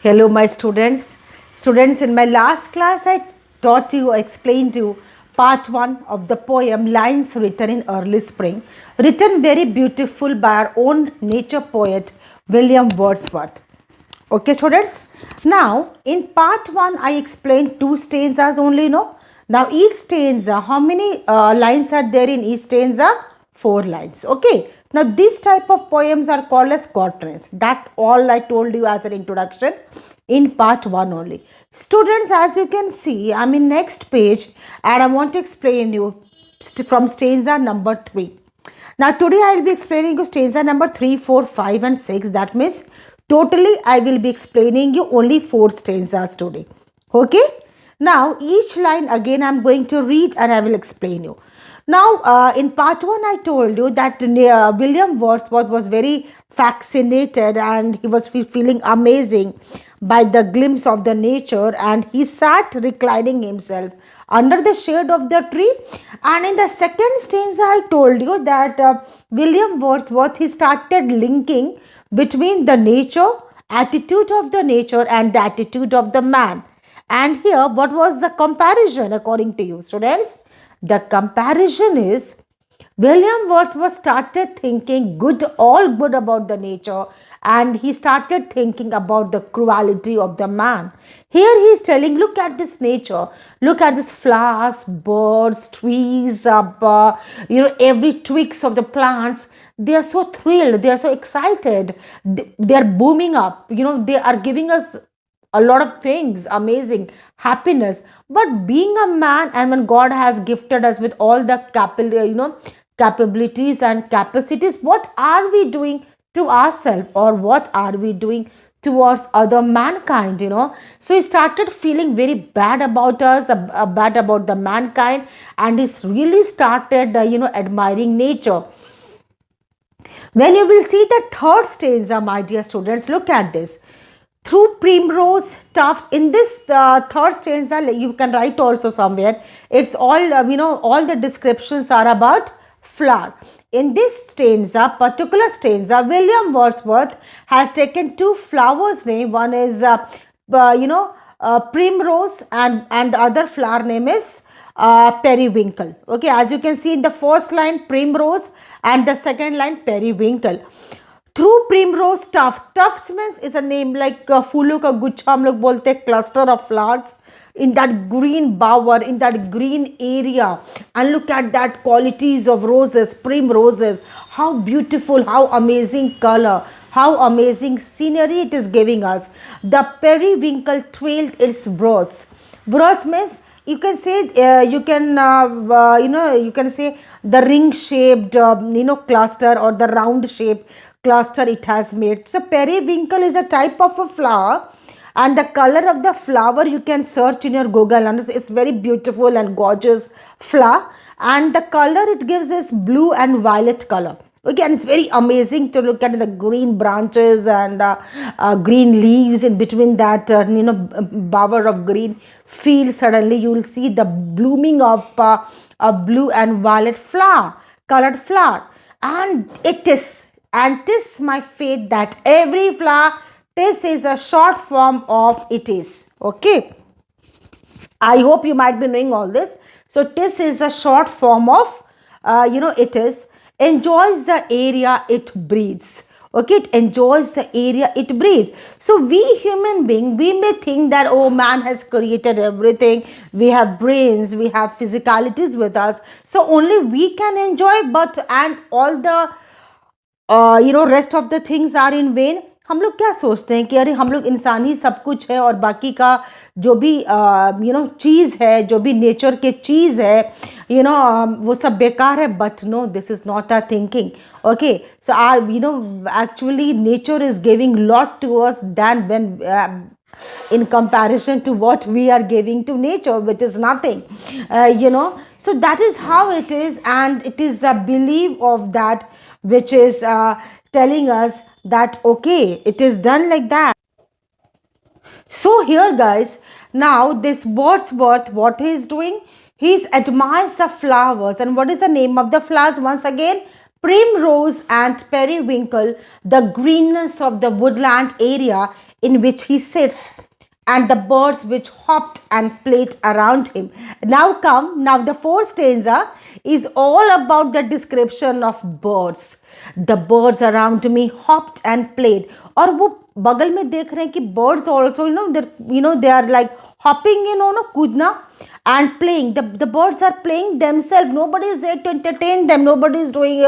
Hello, my students. Students, in my last class, I explained to you part one of the poem Lines Written in Early Spring, written very beautiful by our own nature poet William Wordsworth. Okay, students. Now, in part one, I explained two stanzas only, no? Now, each stanza, how many lines are there in each stanza? Four lines. Okay. Now, this type of poems are called as quatrains. That all I told you as an introduction in part one only. Students, as you can see, I'm in next page and I want to explain you from stanza number 3. Now today I will be explaining you stanza number 3, 4, 5 and 6. That means totally I will be explaining you only 4 stanzas today. Okay. Now each line again I am going to read and I will explain you. Now in part 1 I told you that William Wordsworth was very fascinated and he was feeling amazing by the glimpse of the nature, and he sat reclining himself under the shade of the tree. And in the second stanza I told you that William Wordsworth, he started linking between the nature attitude of the nature and the attitude of the man. And here what was the comparison according to you, students? The comparison is William Wordsworth started thinking all good about the nature, and he started thinking about the cruelty of the man. Here he is telling, look at this nature, look at this flowers, birds, trees, every twigs of the plants. They are so thrilled, they are so excited, they are booming up, they are giving us a lot of things, amazing happiness. But being a man, and when God has gifted us with all the capabilities and capacities, what are we doing to ourselves, or what are we doing towards other mankind? So he started feeling very bad about us, bad about the mankind, and he really started admiring nature. When you will see the third stanza, my dear students, look at this. Through primrose tufts, in this third stanza, you can write also somewhere, it's all all the descriptions are about flower. In this stanza, particular stanza, William Wordsworth has taken two flowers name. One is primrose, and the other flower name is periwinkle. Okay, as you can see in the first line primrose and the second line periwinkle. Through primrose tufts means is a name like फूलों का गुच्छा हम लोग बोलते हैं, cluster of flowers in that green bower, in that green area. And look at that qualities of roses, primroses, how beautiful, how amazing color, how amazing scenery it is giving us. The periwinkle trailed its wreaths. Wreaths means you can say you can say the ring shaped cluster, or the round shaped cluster it has made. So periwinkle is a type of a flower, and the color of the flower you can search in your Google, and it's very beautiful and gorgeous flower, and the color it gives is blue and violet color. Okay, and it's very amazing to look at the green branches and green leaves in between that bower of green field. Suddenly you will see the blooming of a blue and violet flower, colored flower. And tis my faith that every flower, tis is a short form of it is. Okay, I hope you might be knowing all this. So tis is a short form of it is, enjoys the area it breathes. Okay, it enjoys the area it breathes. So we human being, we may think that, oh, man has created everything, we have brains, we have physicalities with us, so only we can enjoy, but and all the rest of the things are in vain. हम लोग क्या सोचते हैं कि अरे हम लोग इंसान ही सब कुछ है, और बाकी का जो भी चीज़ है, जो भी नेचर के चीज़ है वो सब बेकार है. But no, this is not a thinking. Okay, so are actually nature is giving lot to us than when in comparison to what we are giving to nature, which is nothing. So that is how it is, and it is the belief of that which is telling us that okay, it is done like that. So here guys, now this Wordsworth, what he is doing, he admires the flowers. And what is the name of the flowers once again? Primrose and periwinkle. The greenness of the woodland area in which he sits, and the birds which hopped and played around him. Now the fourth stanza is all about the description of birds. The birds around me hopped and played. और वो बगल में देख रहे हैं कि birds also, they are like hopping, कूदना and playing. The birds are playing themselves. Nobody is there to entertain them. Nobody is doing,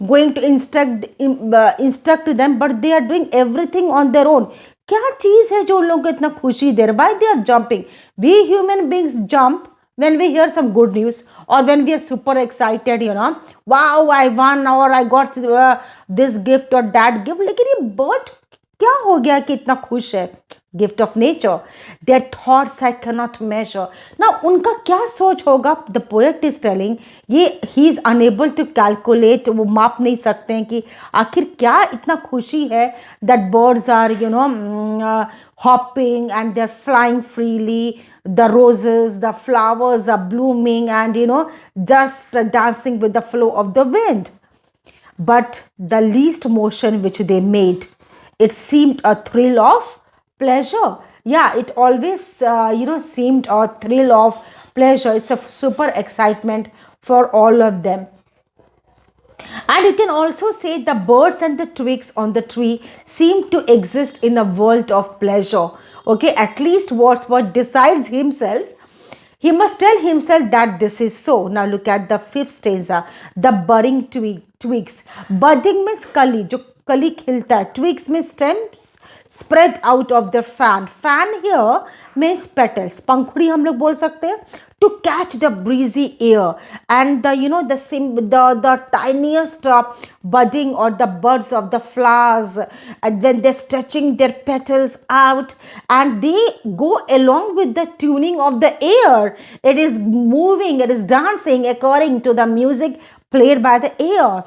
going to instruct them, but they are doing everything on their own. क्या चीज है जो उन लोगों को इतना खुशी दे रहा है? Why they are jumping? We human beings jump when we hear some good news, or when we are super excited, wow, I won, or I got this gift or that gift. लेकिन ये bird क्या हो गया कि इतना खुश है? Gift of nature. Their thoughts I cannot measure. Now उनका क्या सोच होगा? The poet is telling, ये he is unable to calculate, वो माप नहीं सकते हैं कि आखिर क्या इतना खुशी है that birds are, hopping and they're flying freely. The roses, the flowers are blooming and, just dancing with the flow of the wind. But the least motion which they made, it seemed a thrill of pleasure. Yeah, it always, seemed a thrill of pleasure. It's a super excitement for all of them. And you can also say the birds and the twigs on the tree seem to exist in a world of pleasure. Okay, at least Wordsworth decides himself. He must tell himself that this is so. Now look at the fifth stanza. The budding twigs. Budding means kali, जो कली खिलता है. Twigs means stems spread out of their fan. Fan here means petals. पंखुड़ी हम लोग बोल सकते हैं. To catch the breezy air, and the tiniest budding or the buds of the flowers, and when they're stretching their petals out and they go along with the tuning of the air, it is moving, it is dancing according to the music played by the air,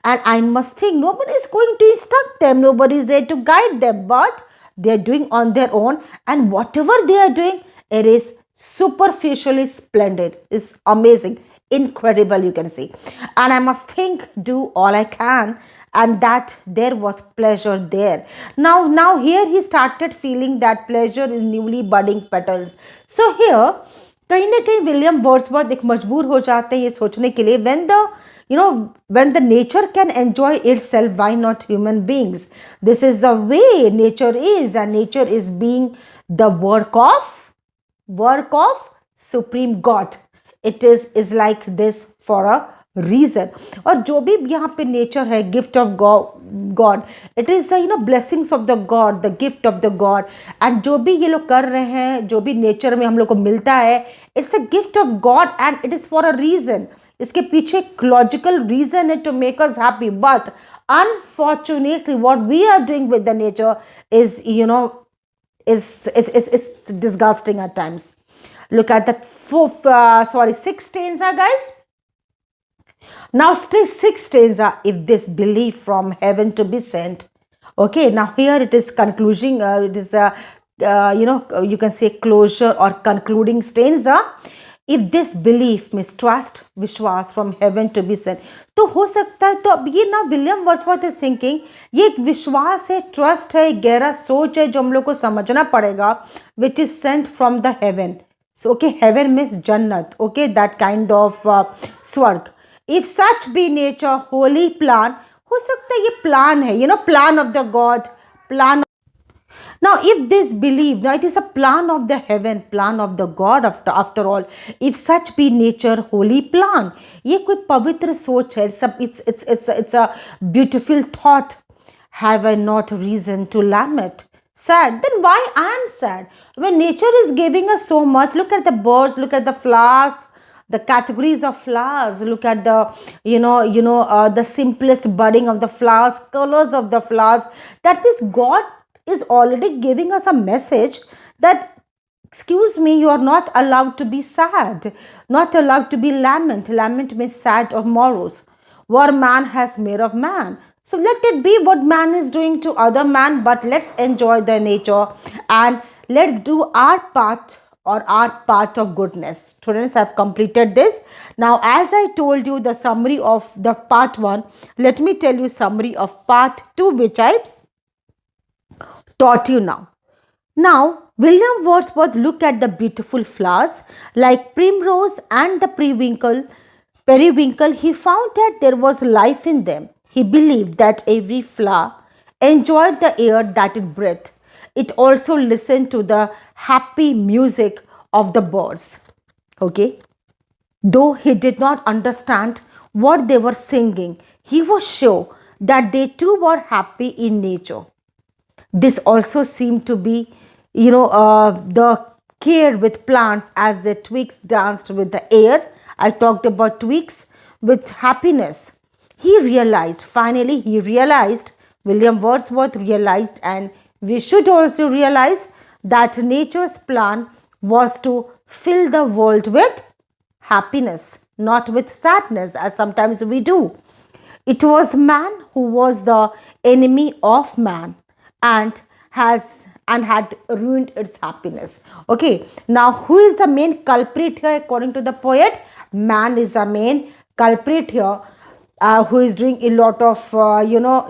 and I must think nobody is going to instruct them, nobody is there to guide them, but they are doing on their own, and whatever they are doing, it is superficially splendid, is amazing, incredible, you can see. And I must think, do all I can, and that there was pleasure there. Now here he started feeling that pleasure in newly budding petals. So here कहीं ना कहीं William Wordsworth एक मजबूर हो जाते हैं ये सोचने के लिए, when the nature can enjoy itself, why not human beings? This is the way nature is, and nature is being the work of supreme God. It is like this for a reason. और जो भी यहाँ पे nature है, gift of God, it is the blessings of the God, the gift of the God. And जो भी ये लोग कर रहे हैं, जो भी नेचर में हम लोग को मिलता है, it's a gift of God and it is for a reason. इसके पीछे एक लॉजिकल रीजन है to make us happy. But unfortunately what we are doing with the nature is is disgusting at times. Look at the sixth stanza, guys. Now still sixth stanza, if this belief from heaven to be sent. Okay, now here it is concluding, it is you can say closure or concluding stanza. If this belief means trust, विश्वास from heaven to be sent. तो हो सकता है, तो अब ये ना William Wordsworth is thinking, ये एक विश्वास है, ट्रस्ट है, गहरा सोच है जो हम लोग को समझना पड़ेगा, which is sent from the haven. So okay, heaven means jannat, okay, that kind of स्वर्ग. If such be nature holy plan, हो सकता है ये प्लान है, plan of the God, plan. Now if this belief, now it is a plan of the heaven, plan of the God, after all. If such be nature holy plan, ये कोई पवित्र सोच है, it's a beautiful thought. Have I not reason to lament? Sad. Then why I am sad? When nature is giving us so much, look at the birds, look at the flowers, the categories of flowers, look at the the simplest budding of the flowers, colors of the flowers. That means God is already giving us a message that, excuse me, you are not allowed to be sad, not allowed to be lament. Lament means sad or morose. What man has made of man. So let it be what man is doing to other man, but let's enjoy the nature and let's do our part, or our part of goodness. Students, have completed this. Now, as I told you the summary of the part 1, let me tell you summary of part 2, which I taught you now. Now, William Wordsworth looked at the beautiful flowers like primrose and the periwinkle. He found that there was life in them. He believed that every flower enjoyed the air that it breathed. It also listened to the happy music of the birds. Okay, though he did not understand what they were singing, he was sure that they too were happy in nature. This also seemed to be, the care with plants as the twigs danced with the air. I talked about twigs with happiness. Finally, he realized, William Wordsworth realized, and we should also realize that nature's plan was to fill the world with happiness, not with sadness, as sometimes we do. It was man who was the enemy of man and had ruined its happiness. Okay, now who is the main culprit here according to the poet? Man is the main culprit here, who is doing a lot of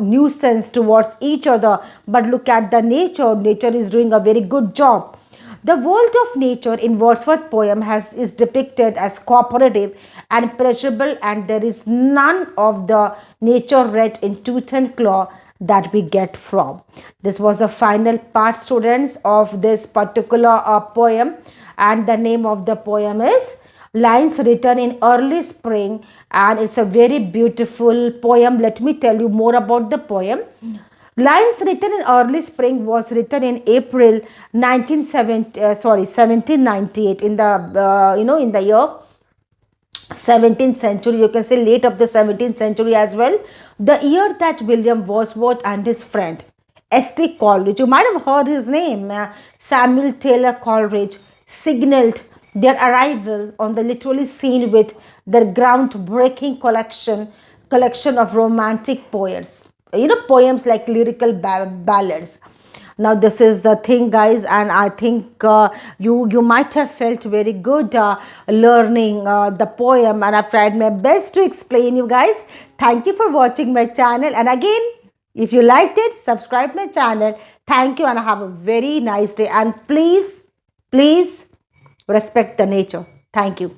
nuisance towards each other. But look at the nature is doing a very good job. The world of nature in Wordsworth poem is depicted as cooperative and pleasurable, and there is none of the nature red in tooth and claw that we get from. This was the final part, students, of this particular poem, and the name of the poem is Lines Written in Early Spring, and it's a very beautiful poem. Let me tell you more about the poem. Lines Written in Early Spring was written in April 1798, in the in the year 17th century. You can say late of the 17th century as well. The year that William Wordsworth and his friend S.T. Coleridge, you might have heard his name, Samuel Taylor Coleridge, signaled their arrival on the literary scene with their groundbreaking collection of romantic poems. Poems like lyrical ballads. Now this is the thing, guys, and I think you might have felt very good learning the poem, and I've tried my best to explain you guys. Thank you for watching my channel, and again, if you liked it, subscribe my channel. Thank you, and have a very nice day, and please respect the nature. Thank you.